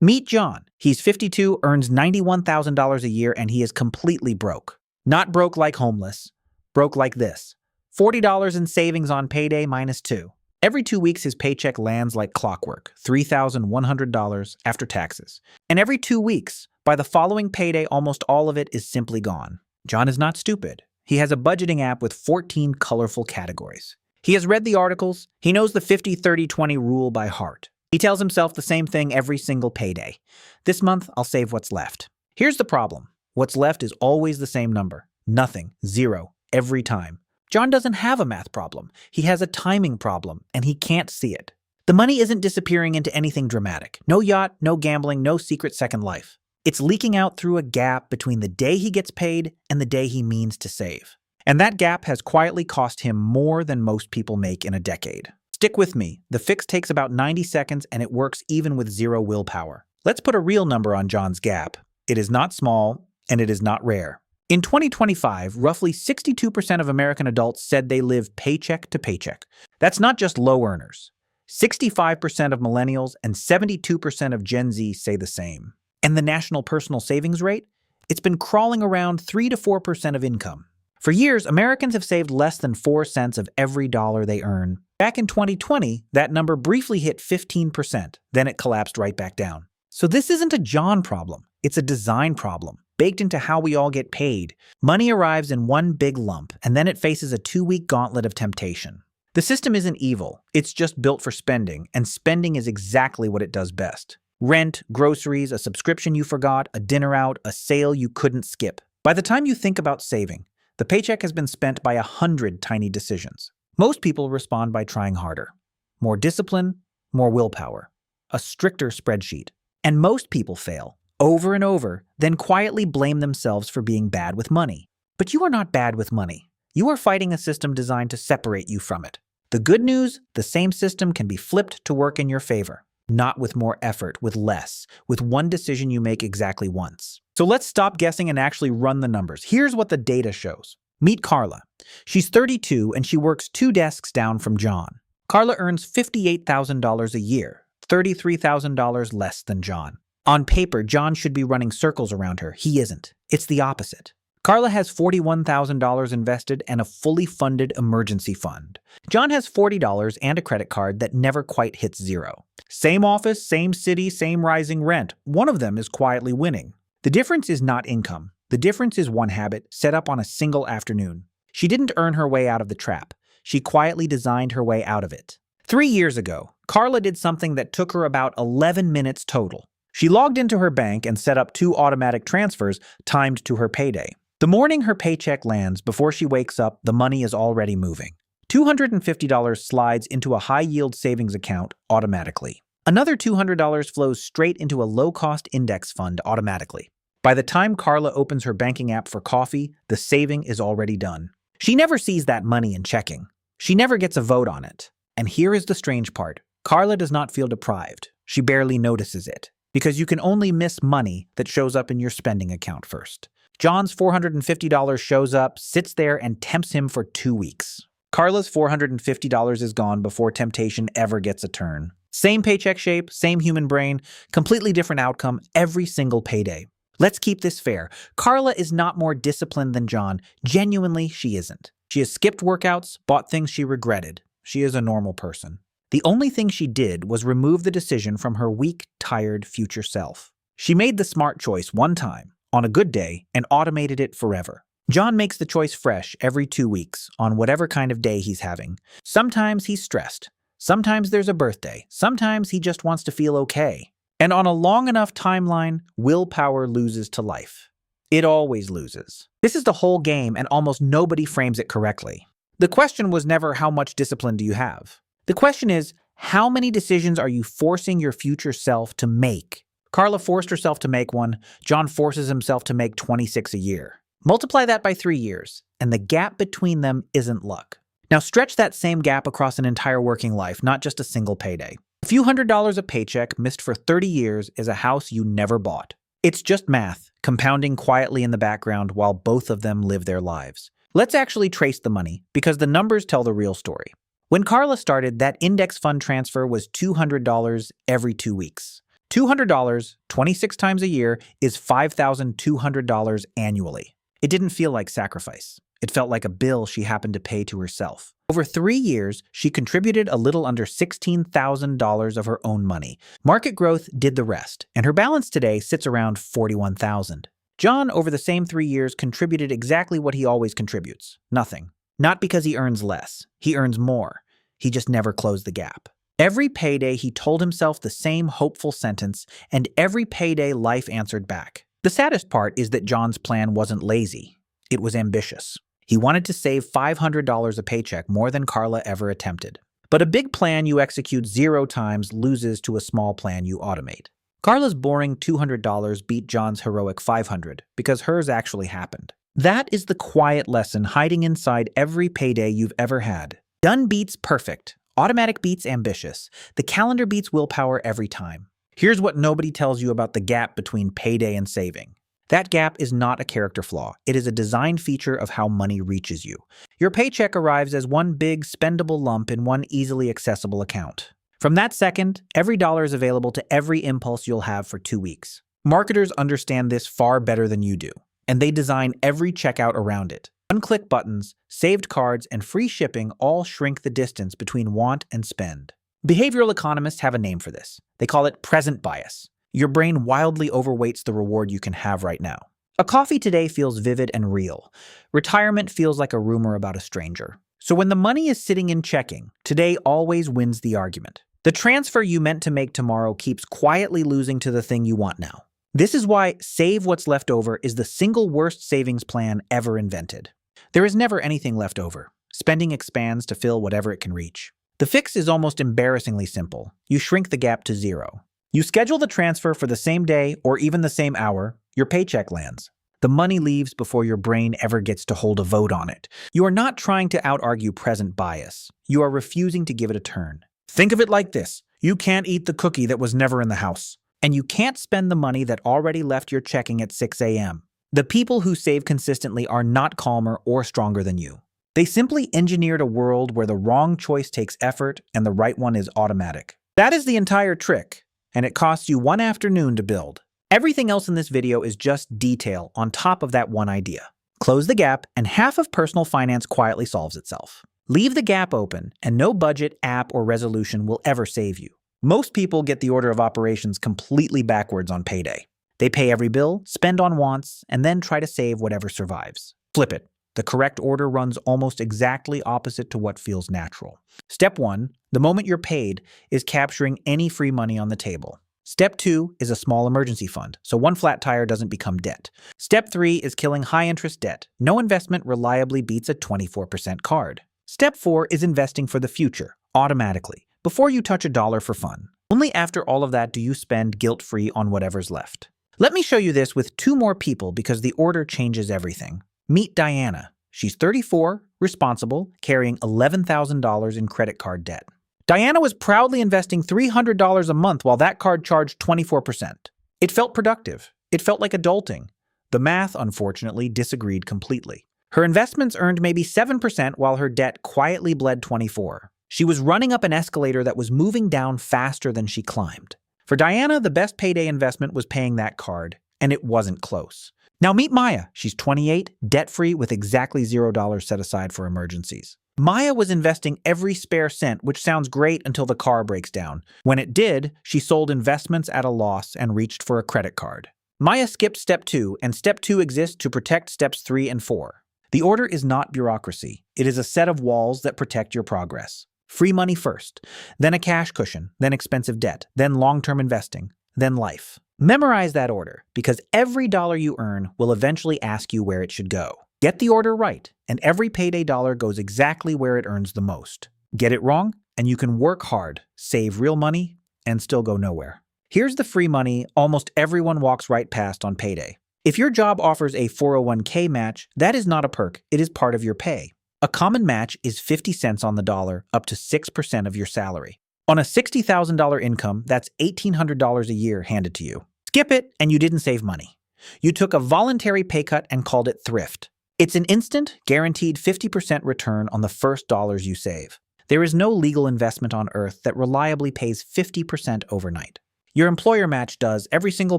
Meet John. He's 52, earns $91,000 a year, and he is completely broke. Not broke like homeless. Broke like this. $40 in savings on payday minus 2. Every 2 weeks, his paycheck lands like clockwork, $3,100 after taxes. And every 2 weeks, by the following payday, almost all of it is simply gone. John is not stupid. He has a budgeting app with 14 colorful categories. He has read the articles. He knows the 50-30-20 rule by heart. He tells himself the same thing every single payday. This month, I'll save what's left. Here's the problem. What's left is always the same number. Nothing. 0. Every time. John doesn't have a math problem. He has a timing problem, and he can't see it. The money isn't disappearing into anything dramatic. No yacht, no gambling, no secret second life. It's leaking out through a gap between the day he gets paid and the day he means to save. And that gap has quietly cost him more than most people make in a decade. Stick with me. The fix takes about 90 seconds and it works even with 0 willpower. Let's put a real number on John's gap. It is not small and it is not rare. In 2025, roughly 62% of American adults said they live paycheck to paycheck. That's not just low earners. 65% of millennials and 72% of Gen Z say the same. And the national personal savings rate? It's been crawling around 3 to 4% of income. For years, Americans have saved less than 4 cents of every dollar they earn. Back in 2020, that number briefly hit 15%, then it collapsed right back down. So this isn't a John problem, it's a design problem, baked into how we all get paid. Money arrives in one big lump, and then it faces a 2-week gauntlet of temptation. The system isn't evil, it's just built for spending, and spending is exactly what it does best. Rent, groceries, a subscription you forgot, a dinner out, a sale you couldn't skip. By the time you think about saving, the paycheck has been spent by 100 tiny decisions. Most people respond by trying harder. More discipline, more willpower, a stricter spreadsheet. And most people fail, over and over, then quietly blame themselves for being bad with money. But you are not bad with money. You are fighting a system designed to separate you from it. The good news, the same system can be flipped to work in your favor. Not with more effort, with less, with one decision you make exactly once. So let's stop guessing and actually run the numbers. Here's what the data shows. Meet Carla. She's 32 and she works 2 desks down from John. Carla earns $58,000 a year, $33,000 less than John. On paper, John should be running circles around her. He isn't. It's the opposite. Carla has $41,000 invested and a fully funded emergency fund. John has $40 and a credit card that never quite hits 0. Same office, same city, same rising rent. One of them is quietly winning. The difference is not income. The difference is one habit set up on a single afternoon. She didn't earn her way out of the trap. She quietly designed her way out of it. 3 years ago, Carla did something that took her about 11 minutes total. She logged into her bank and set up 2 automatic transfers timed to her payday. The morning her paycheck lands, before she wakes up, the money is already moving. $250 slides into a high-yield savings account automatically. Another $200 flows straight into a low-cost index fund automatically. By the time Carla opens her banking app for coffee, the saving is already done. She never sees that money in checking. She never gets a vote on it. And here is the strange part. Carla does not feel deprived. She barely notices it. Because you can only miss money that shows up in your spending account first. John's $450 shows up, sits there, and tempts him for 2 weeks. Carla's $450 is gone before temptation ever gets a turn. Same paycheck shape, same human brain, completely different outcome every single payday. Let's keep this fair. Carla is not more disciplined than John. Genuinely, she isn't. She has skipped workouts, bought things she regretted. She is a normal person. The only thing she did was remove the decision from her weak, tired future self. She made the smart choice one time, on a good day, and automated it forever. John makes the choice fresh every 2 weeks, on whatever kind of day he's having. Sometimes he's stressed. Sometimes there's a birthday. Sometimes he just wants to feel okay. And on a long enough timeline, willpower loses to life. It always loses. This is the whole game, and almost nobody frames it correctly. The question was never how much discipline do you have? The question is, how many decisions are you forcing your future self to make? Carla forced herself to make one. John forces himself to make 26 a year. Multiply that by 3 years, and the gap between them isn't luck. Now stretch that same gap across an entire working life, not just a single payday. A few $100s a paycheck missed for 30 years is a house you never bought. It's just math, compounding quietly in the background while both of them live their lives. Let's actually trace the money, because the numbers tell the real story. When Carla started, that index fund transfer was $200 every 2 weeks. $200, 26 times a year, is $5,200 annually. It didn't feel like sacrifice. It felt like a bill she happened to pay to herself. Over 3 years, she contributed a little under $16,000 of her own money. Market growth did the rest, and her balance today sits around $41,000. John, over the same 3 years, contributed exactly what he always contributes: nothing. Not because he earns less. He earns more. He just never closed the gap. Every payday, he told himself the same hopeful sentence, and every payday, life answered back. The saddest part is that John's plan wasn't lazy. It was ambitious. He wanted to save $500 a paycheck, more than Carla ever attempted. But a big plan you execute 0 times loses to a small plan you automate. Carla's boring $200 beat John's heroic $500 because hers actually happened. That is the quiet lesson hiding inside every payday you've ever had. Done beats perfect. Automatic beats ambitious. The calendar beats willpower every time. Here's what nobody tells you about the gap between payday and saving. That gap is not a character flaw. It is a design feature of how money reaches you. Your paycheck arrives as one big, spendable lump in one easily accessible account. From that second, every dollar is available to every impulse you'll have for 2 weeks. Marketers understand this far better than you do, and they design every checkout around it. One-click buttons, saved cards, and free shipping all shrink the distance between want and spend. Behavioral economists have a name for this. They call it present bias. Your brain wildly overweights the reward you can have right now. A coffee today feels vivid and real. Retirement feels like a rumor about a stranger. So when the money is sitting in checking, today always wins the argument. The transfer you meant to make tomorrow keeps quietly losing to the thing you want now. This is why Save What's Left Over is the single worst savings plan ever invented. There is never anything left over. Spending expands to fill whatever it can reach. The fix is almost embarrassingly simple. You shrink the gap to 0. You schedule the transfer for the same day or even the same hour, your paycheck lands. The money leaves before your brain ever gets to hold a vote on it. You are not trying to out-argue present bias. You are refusing to give it a turn. Think of it like this. You can't eat the cookie that was never in the house. And you can't spend the money that already left your checking at 6 a.m. The people who save consistently are not calmer or stronger than you. They simply engineered a world where the wrong choice takes effort and the right one is automatic. That is the entire trick. And it costs you 1 afternoon to build. Everything else in this video is just detail on top of that one idea. Close the gap, and half of personal finance quietly solves itself. Leave the gap open, and no budget, app, or resolution will ever save you. Most people get the order of operations completely backwards on payday. They pay every bill, spend on wants, and then try to save whatever survives. Flip it. The correct order runs almost exactly opposite to what feels natural. Step 1, the moment you're paid, is capturing any free money on the table. Step 2 is a small emergency fund, so one flat tire doesn't become debt. Step 3 is killing high-interest debt. No investment reliably beats a 24% card. Step 4 is investing for the future, automatically, before you touch a dollar for fun. Only after all of that do you spend guilt-free on whatever's left. Let me show you this with 2 more people because the order changes everything. Meet Diana. She's 34, responsible, carrying $11,000 in credit card debt. Diana was proudly investing $300 a month while that card charged 24%. It felt productive. It felt like adulting. The math, unfortunately, disagreed completely. Her investments earned maybe 7% while her debt quietly bled 24%. She was running up an escalator that was moving down faster than she climbed. For Diana, the best payday investment was paying that card, and it wasn't close. Now meet Maya. She's 28, debt-free with exactly $0 set aside for emergencies. Maya was investing every spare cent, which sounds great until the car breaks down. When it did, she sold investments at a loss and reached for a credit card. Maya skipped step 2, and step 2 exists to protect steps 3 and 4. The order is not bureaucracy. It is a set of walls that protect your progress. Free money first, then a cash cushion, then expensive debt, then long-term investing, then life. Memorize that order, because every dollar you earn will eventually ask you where it should go. Get the order right, and every payday dollar goes exactly where it earns the most. Get it wrong, and you can work hard, save real money, and still go nowhere. Here's the free money almost everyone walks right past on payday. If your job offers a 401k match, that is not a perk, it is part of your pay. A common match is 50 cents on the dollar, up to 6% of your salary. On a $60,000 income, that's $1,800 a year handed to you. Skip it, and you didn't save money. You took a voluntary pay cut and called it thrift. It's an instant, guaranteed 50% return on the first dollars you save. There is no legal investment on earth that reliably pays 50% overnight. Your employer match does every single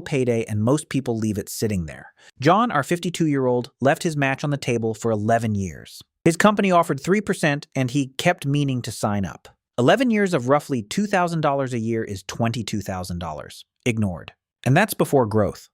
payday, and most people leave it sitting there. John, our 52-year-old, left his match on the table for 11 years. His company offered 3%, and he kept meaning to sign up. 11 years of roughly $2,000 a year is $22,000. Ignored. And that's before growth.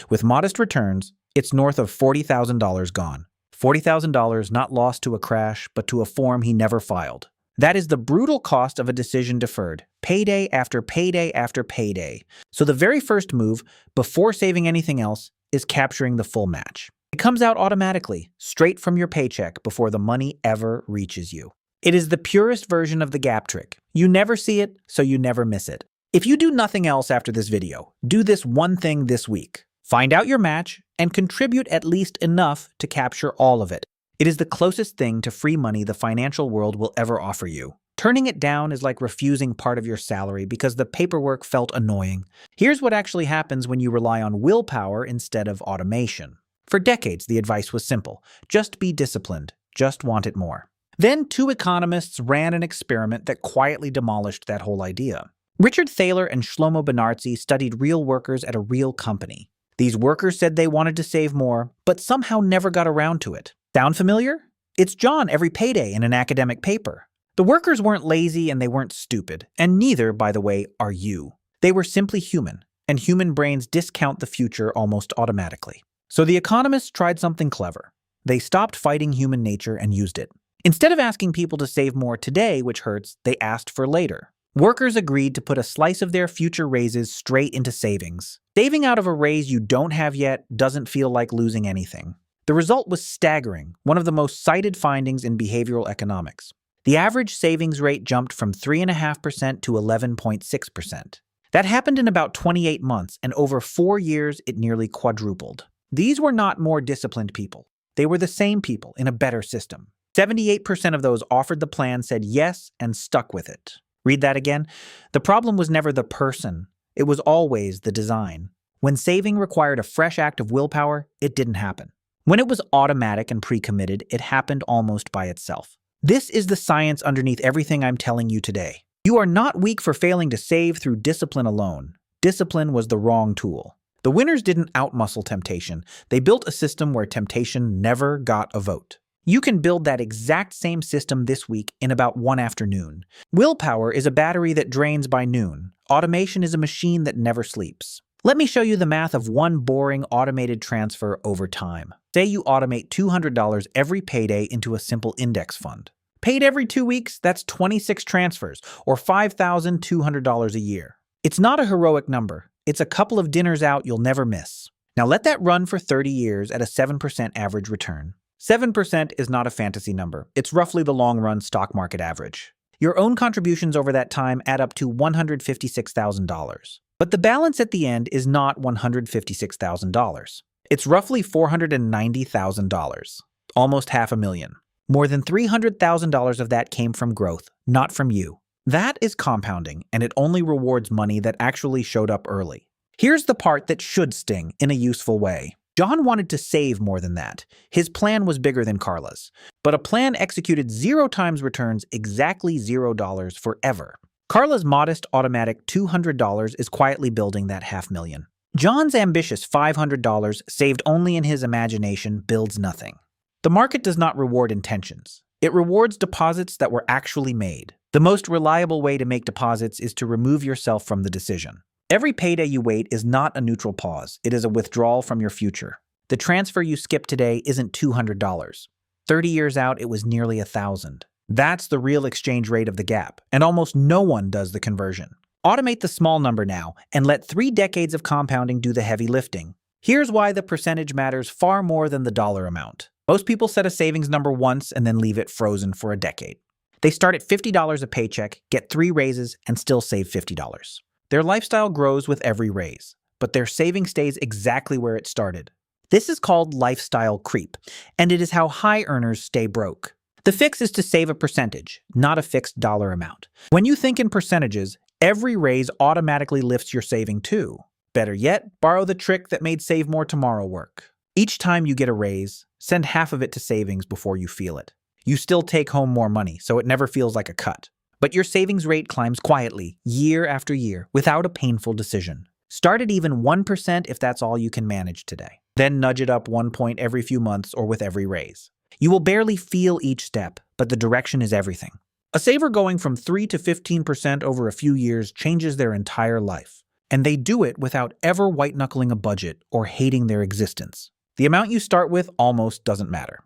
With modest returns, it's north of $40,000 gone. $40,000 not lost to a crash, but to a form he never filed. That is the brutal cost of a decision deferred, payday after payday after payday. So the very first move, before saving anything else, is capturing the full match. It comes out automatically, straight from your paycheck before the money ever reaches you. It is the purest version of the gap trick. You never see it, so you never miss it. If you do nothing else after this video, do this one thing this week. Find out your match and contribute at least enough to capture all of it. It is the closest thing to free money the financial world will ever offer you. Turning it down is like refusing part of your salary because the paperwork felt annoying. Here's what actually happens when you rely on willpower instead of automation. For decades, the advice was simple. Just be disciplined. Just want it more. Then two economists ran an experiment that quietly demolished that whole idea. Richard Thaler and Shlomo Benartzi studied real workers at a real company. These workers said they wanted to save more, but somehow never got around to it. Sound familiar? It's John every payday in an academic paper. The workers weren't lazy and they weren't stupid, and neither, by the way, are you. They were simply human, and human brains discount the future almost automatically. So the economists tried something clever. They stopped fighting human nature and used it. Instead of asking people to save more today, which hurts, they asked for later. Workers agreed to put a slice of their future raises straight into savings. Saving out of a raise you don't have yet doesn't feel like losing anything. The result was staggering, one of the most cited findings in behavioral economics. The average savings rate jumped from 3.5% to 11.6%. That happened in about 28 months, and over 4 years it nearly quadrupled. These were not more disciplined people. They were the same people in a better system. 78% of those offered the plan said yes and stuck with it. Read that again. The problem was never the person. It was always the design. When saving required a fresh act of willpower, it didn't happen. When it was automatic and pre-committed, it happened almost by itself. This is the science underneath everything I'm telling you today. You are not weak for failing to save through discipline alone. Discipline was the wrong tool. The winners didn't outmuscle temptation. They built a system where temptation never got a vote. You can build that exact same system this week in about one afternoon. Willpower is a battery that drains by noon. Automation is a machine that never sleeps. Let me show you the math of one boring automated transfer over time. Say you automate $200 every payday into a simple index fund. Paid every 2 weeks, that's 26 transfers, or $5,200 a year. It's not a heroic number. It's a couple of dinners out you'll never miss. Now let that run for 30 years at a 7% average return. 7% is not a fantasy number. It's roughly the long-run stock market average. Your own contributions over that time add up to $156,000. But the balance at the end is not $156,000. It's roughly $490,000, almost $500,000. More than $300,000 of that came from growth, not from you. That is compounding, and it only rewards money that actually showed up early. Here's the part that should sting in a useful way. John wanted to save more than that. His plan was bigger than Carla's. But a plan executed 0 times returns exactly $0 forever. Carla's modest automatic $200 is quietly building that $500,000. John's ambitious $500 saved only in his imagination builds nothing. The market does not reward intentions. It rewards deposits that were actually made. The most reliable way to make deposits is to remove yourself from the decision. Every payday you wait is not a neutral pause. It is a withdrawal from your future. The transfer you skip today isn't $200. 30 years out, it was nearly $1,000. That's the real exchange rate of the gap, and almost no one does the conversion. Automate the small number now, and let 3 decades of compounding do the heavy lifting. Here's why the percentage matters far more than the dollar amount. Most people set a savings number once and then leave it frozen for a decade. They start at $50 a paycheck, get 3 raises, and still save $50. Their lifestyle grows with every raise, but their saving stays exactly where it started. This is called lifestyle creep, and it is how high earners stay broke. The fix is to save a percentage, not a fixed dollar amount. When you think in percentages, every raise automatically lifts your saving too. Better yet, borrow the trick that made Save More Tomorrow work. Each time you get a raise, send half of it to savings before you feel it. You still take home more money, so it never feels like a cut. But your savings rate climbs quietly, year after year, without a painful decision. Start at even 1% if that's all you can manage today. Then nudge it up 1 point every few months or with every raise. You will barely feel each step, but the direction is everything. A saver going from 3 to 15% over a few years changes their entire life. And they do it without ever white-knuckling a budget or hating their existence. The amount you start with almost doesn't matter.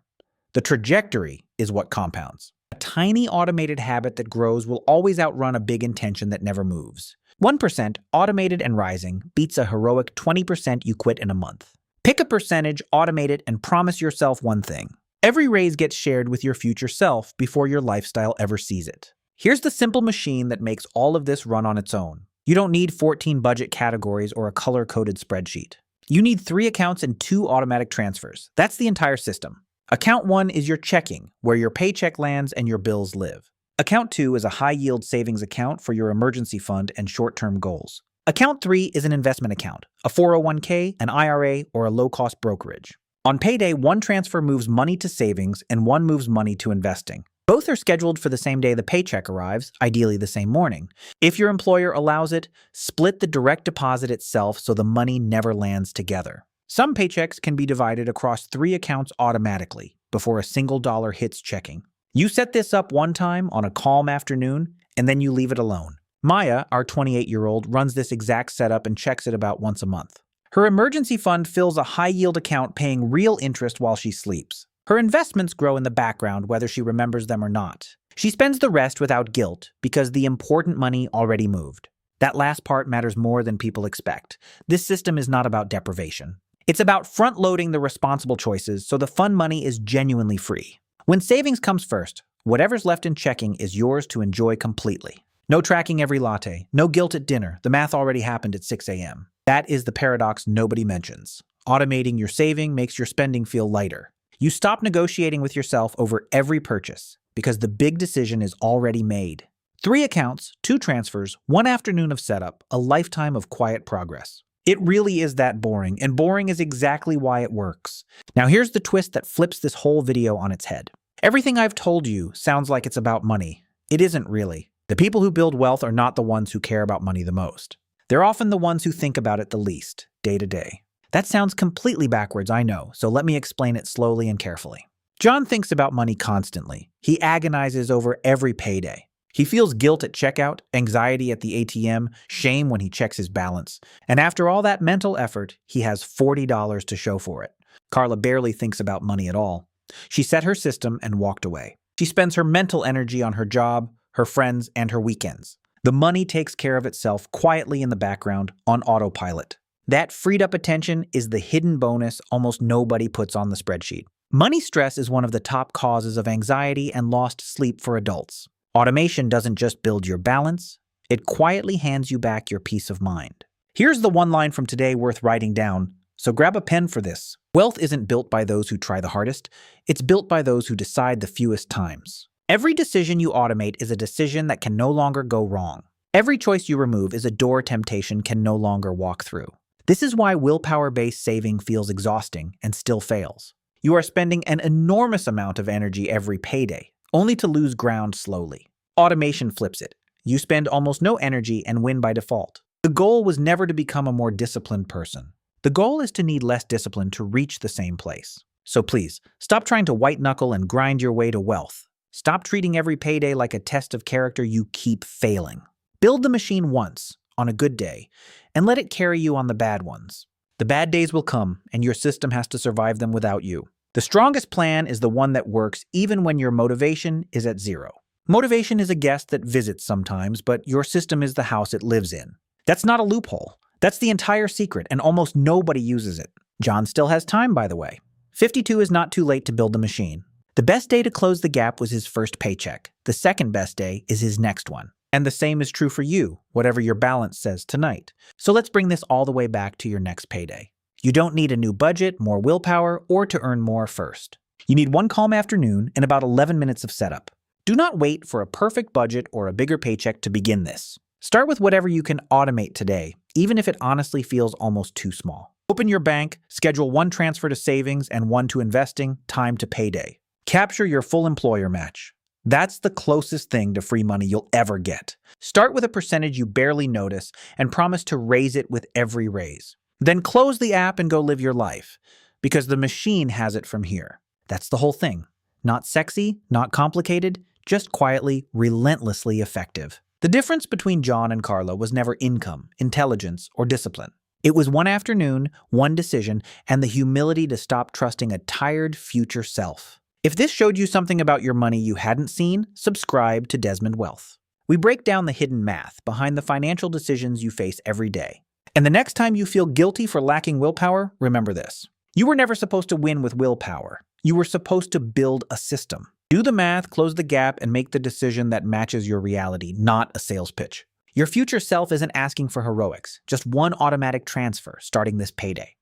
The trajectory is what compounds. A tiny automated habit that grows will always outrun a big intention that never moves. 1% automated and rising beats a heroic 20% you quit in a month. Pick a percentage, automate it, and promise yourself one thing. Every raise gets shared with your future self before your lifestyle ever sees it. Here's the simple machine that makes all of this run on its own. You don't need 14 budget categories or a color-coded spreadsheet. You need 3 accounts and 2 automatic transfers. That's the entire system. Account 1 is your checking, where your paycheck lands and your bills live. Account 2 is a high-yield savings account for your emergency fund and short-term goals. Account 3 is an investment account, a 401k, an IRA, or a low-cost brokerage. On payday, one transfer moves money to savings and one moves money to investing. Both are scheduled for the same day the paycheck arrives, ideally the same morning. If your employer allows it, split the direct deposit itself so the money never lands together. Some paychecks can be divided across 3 accounts automatically before a single dollar hits checking. You set this up one time on a calm afternoon, and then you leave it alone. Maya, our 28-year-old, runs this exact setup and checks it about once a month. Her emergency fund fills a high-yield account paying real interest while she sleeps. Her investments grow in the background whether she remembers them or not. She spends the rest without guilt because the important money already moved. That last part matters more than people expect. This system is not about deprivation. It's about front-loading the responsible choices so the fun money is genuinely free. When savings comes first, whatever's left in checking is yours to enjoy completely. No tracking every latte, no guilt at dinner, the math already happened at 6 a.m. That is the paradox nobody mentions. Automating your saving makes your spending feel lighter. You stop negotiating with yourself over every purchase because the big decision is already made. 3 accounts, 2 transfers, 1 afternoon of setup, a lifetime of quiet progress. It really is that boring, and boring is exactly why it works. Now here's the twist that flips this whole video on its head. Everything I've told you sounds like it's about money. It isn't really. The people who build wealth are not the ones who care about money the most. They're often the ones who think about it the least, day to day. That sounds completely backwards, I know, so let me explain it slowly and carefully. John thinks about money constantly. He agonizes over every payday. He feels guilt at checkout, anxiety at the ATM, shame when he checks his balance. And after all that mental effort, he has $40 to show for it. Carla barely thinks about money at all. She set her system and walked away. She spends her mental energy on her job, her friends, and her weekends. The money takes care of itself quietly in the background on autopilot. That freed up attention is the hidden bonus almost nobody puts on the spreadsheet. Money stress is one of the top causes of anxiety and lost sleep for adults. Automation doesn't just build your balance, it quietly hands you back your peace of mind. Here's the one line from today worth writing down, so grab a pen for this. Wealth isn't built by those who try the hardest, it's built by those who decide the fewest times. Every decision you automate is a decision that can no longer go wrong. Every choice you remove is a door temptation can no longer walk through. This is why willpower-based saving feels exhausting and still fails. You are spending an enormous amount of energy every payday, only to lose ground slowly. Automation flips it. You spend almost no energy and win by default. The goal was never to become a more disciplined person. The goal is to need less discipline to reach the same place. So please, stop trying to white-knuckle and grind your way to wealth. Stop treating every payday like a test of character you keep failing. Build the machine once, on a good day, and let it carry you on the bad ones. The bad days will come, and your system has to survive them without you. The strongest plan is the one that works even when your motivation is at 0. Motivation is a guest that visits sometimes, but your system is the house it lives in. That's not a loophole. That's the entire secret, and almost nobody uses it. John still has time, by the way. 52 is not too late to build the machine. The best day to close the gap was his first paycheck. The second best day is his next one. And the same is true for you, whatever your balance says tonight. So let's bring this all the way back to your next payday. You don't need a new budget, more willpower, or to earn more first. You need one calm afternoon and about 11 minutes of setup. Do not wait for a perfect budget or a bigger paycheck to begin this. Start with whatever you can automate today, even if it honestly feels almost too small. Open your bank, schedule 1 transfer to savings and 1 to investing, time to payday. Capture your full employer match. That's the closest thing to free money you'll ever get. Start with a percentage you barely notice and promise to raise it with every raise. Then close the app and go live your life, because the machine has it from here. That's the whole thing. Not sexy, not complicated, just quietly, relentlessly effective. The difference between John and Carla was never income, intelligence, or discipline. It was one afternoon, one decision, and the humility to stop trusting a tired future self. If this showed you something about your money you hadn't seen, subscribe to Desmond Wealth. We break down the hidden math behind the financial decisions you face every day. And the next time you feel guilty for lacking willpower, remember this. You were never supposed to win with willpower. You were supposed to build a system. Do the math, close the gap, and make the decision that matches your reality, not a sales pitch. Your future self isn't asking for heroics, just one automatic transfer starting this payday.